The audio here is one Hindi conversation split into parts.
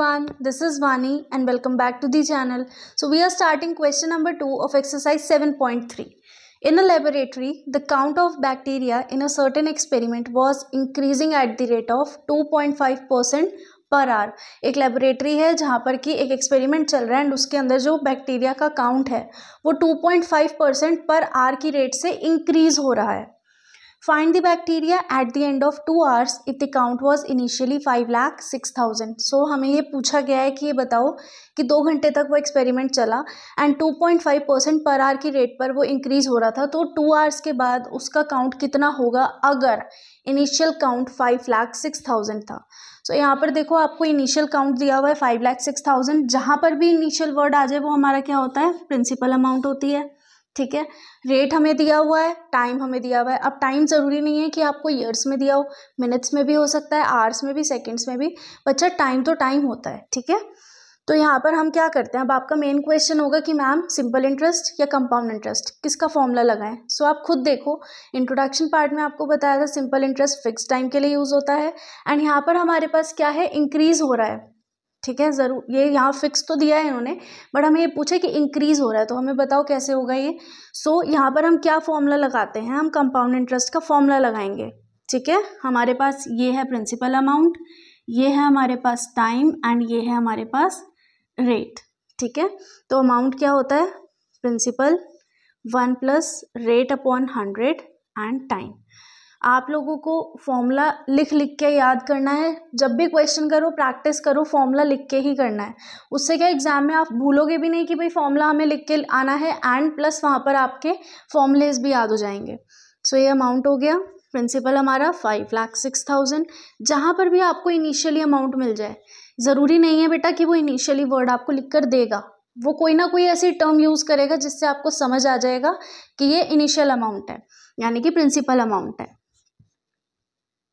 everyone, this is Vani and welcome back to the channel. So we are starting question number 2 of exercise 7.3. In a laboratory, the count of bacteria in a certain experiment was increasing at the rate of 2.5% per hour. एक लेबोरेटरी है जहाँ पर कि एक एक्सपेरिमेंट चल रहा है एंड उसके अंदर जो बैक्टीरिया का काउंट है वो 2.5% पर आवर की रेट से इंक्रीज हो रहा है. Find the bacteria at the end of 2 hours if the count was initially 5,06,000. So हमें ये पूछा गया है कि ये बताओ कि 2 घंटे तक वो एक्सपेरिमेंट चला एंड 2.5% पर आवर की रेट पर वो इंक्रीज हो रहा था. तो 2 आवर्स के बाद उसका काउंट कितना होगा अगर इनिशियल काउंट 5,06,000 था. सो यहाँ पर देखो आपको इनिशियल काउंट दिया हुआ है 5,06,000. जहाँ पर भी इनिशियल वर्ड आ जाए वो हमारा क्या होता है, प्रिंसिपल अमाउंट होती है. ठीक है, रेट हमें दिया हुआ है, टाइम हमें दिया हुआ है. अब टाइम ज़रूरी नहीं है कि आपको ईयर्स में दिया हो, मिनट्स में भी हो सकता है, आवर्स में भी, सेकंड्स में भी. बच्चा टाइम तो टाइम होता है. ठीक है, तो यहाँ पर हम क्या करते हैं, अब आपका मेन क्वेश्चन होगा कि मैम सिंपल इंटरेस्ट या कंपाउंड इंटरेस्ट किसका फॉर्मूला लगाएं. सो आप खुद देखो, इंट्रोडक्शन पार्ट में आपको बताया था सिंपल इंटरेस्ट फिक्स टाइम के लिए यूज़ होता है एंड यहाँ पर हमारे पास क्या है, इंक्रीज हो रहा है. ठीक है, ज़रूर ये यहाँ फिक्स तो दिया है इन्होंने, बट हमें ये पूछे कि इंक्रीज हो रहा है तो हमें बताओ कैसे होगा ये. सो यहाँ पर हम क्या फॉर्मूला लगाते हैं, हम कंपाउंड इंटरेस्ट का फॉर्मूला लगाएंगे. ठीक है, हमारे पास ये है प्रिंसिपल अमाउंट, ये है हमारे पास टाइम एंड ये है हमारे पास रेट. ठीक है, तो अमाउंट क्या होता है, principal 1 plus rate upon 100 and time. आप लोगों को फॉर्मूला लिख लिख के याद करना है. जब भी क्वेश्चन करो, प्रैक्टिस करो, फॉर्मूला लिख के ही करना है. उससे क्या एग्जाम में आप भूलोगे भी नहीं कि भाई फॉर्मूला हमें लिख के आना है एंड प्लस वहाँ पर आपके फॉर्मूलेज भी याद हो जाएंगे. सो ये अमाउंट हो गया, प्रिंसिपल हमारा 5,06,000. जहाँ पर भी आपको इनिशियली अमाउंट मिल जाए, ज़रूरी नहीं है बेटा कि वो इनिशियली वर्ड आपको लिख कर देगा, वो कोई ना कोई ऐसी टर्म यूज़ करेगा जिससे आपको समझ आ जाएगा कि ये इनिशियल अमाउंट है, यानी कि प्रिंसिपल अमाउंट है.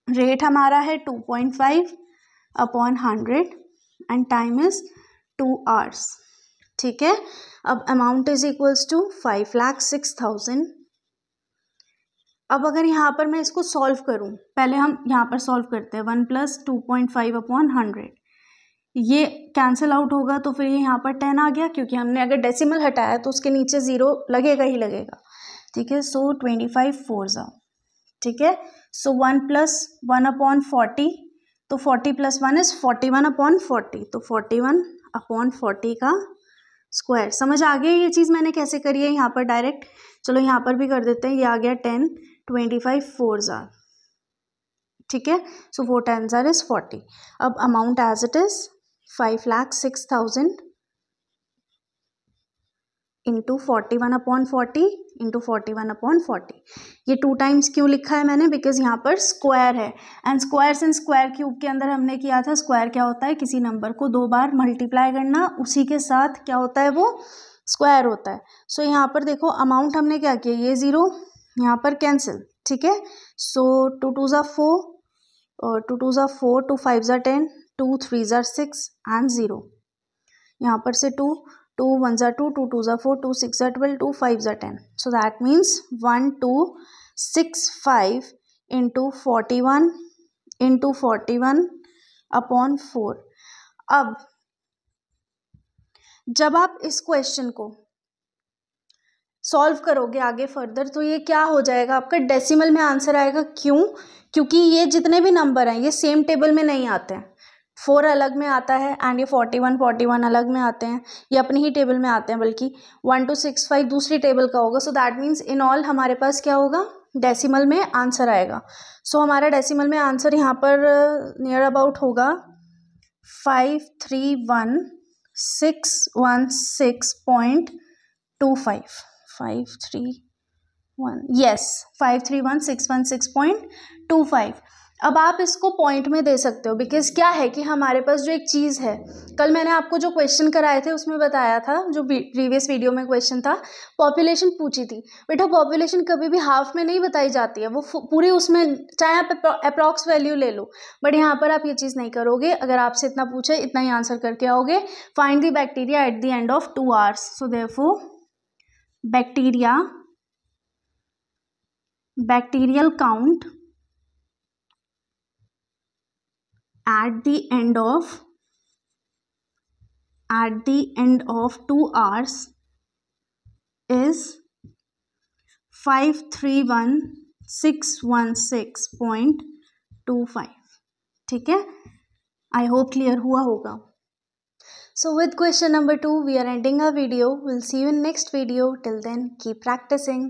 रेट हमारा है 2.5 upon 100 and time is 2 hours. ठीक है, अब अमाउंट इज इक्वल्स टू 5,06,000. अब अगर यहाँ पर मैं इसको सॉल्व करूँ, पहले हम यहाँ पर सॉल्व करते हैं. 1 प्लस 2.5 अपॉन 100, ये कैंसिल आउट होगा तो फिर ये यहाँ पर 10 आ गया, क्योंकि हमने अगर डेसिमल हटाया तो उसके नीचे 0 लगेगा ही लगेगा. ठीक है, सो 25 4 जा. ठीक है, सो 1 प्लस 1 अपॉन 40, तो 40 प्लस 1 इज 41 अपॉन 40, तो 41 अपॉन 40 का स्क्वायर. समझ आ गया ये चीज़ मैंने कैसे करी है यहाँ पर डायरेक्ट. चलो यहाँ पर भी कर देते हैं, ये आ गया 10, 25 4 जार. ठीक है, सो 4 10 जार इज 40. अब amount as it is 5,06,000 into 41 upon 40 into 41 upon 40. ये 2 टाइम्स क्यों लिखा है मैंने, बिकॉज यहाँ पर स्क्वायर है and square and square cube के अंदर हमने किया था. स्क्वायर क्या होता है, किसी नंबर को 2 बार मल्टीप्लाई करना, उसी के साथ क्या होता है, वो स्क्वायर होता है. सो यहाँ पर देखो अमाउंट हमने क्या किया, ये 0 यहाँ पर कैंसिल. ठीक है, सो 2 2 ज़ा 4 और 2 2 ज़ा 4, 2 5 ज़ा 10, 2 3 ज़ा 6 एंड 0. यहाँ पर से 2 2 1 ज़ा 2, 2 2 ज़ा 4, 2 6 ज़ा 12, 2 5 ज़ा 10. So that means 1265 into 41 upon 4. अब जब आप इस क्वेश्चन को सॉल्व करोगे आगे फर्दर, तो ये क्या हो जाएगा, आपका डेसिमल में आंसर आएगा. क्यों, क्योंकि ये जितने भी नंबर हैं ये सेम टेबल में नहीं आते हैं. 4 अलग में आता है एंड ये 41 अलग में आते हैं, ये अपनी ही टेबल में आते हैं, बल्कि 1 2 6 5 दूसरी टेबल का होगा. So that means in all हमारे पास क्या होगा, डेसिमल में आंसर आएगा. सो हमारा डेसिमल में आंसर यहाँ पर नियर अबाउट होगा 531,616.25. 531,616.25. अब आप इसको पॉइंट में दे सकते हो, बिकॉज क्या है कि हमारे पास जो एक चीज़ है, कल मैंने आपको जो क्वेश्चन कराए थे उसमें बताया था, जो प्रीवियस वीडियो में क्वेश्चन था, पॉपुलेशन पूछी थी. बेटा पॉपुलेशन कभी भी हाफ में नहीं बताई जाती है, वो पूरी उसमें, चाहे आप अप्रॉक्स वैल्यू ले लो, बट यहाँ पर आप ये चीज़ नहीं करोगे. अगर आपसे इतना पूछे इतना ही आंसर करके आओगे. Find the bacteria at the end of 2 hours. So therefore bacterial count at the end of at the end of 2 hours is 531616.25. ठीक है, आई होप क्लियर हुआ होगा. So with question number 2 we are ending our video. We'll see you in next video. Till then keep practicing.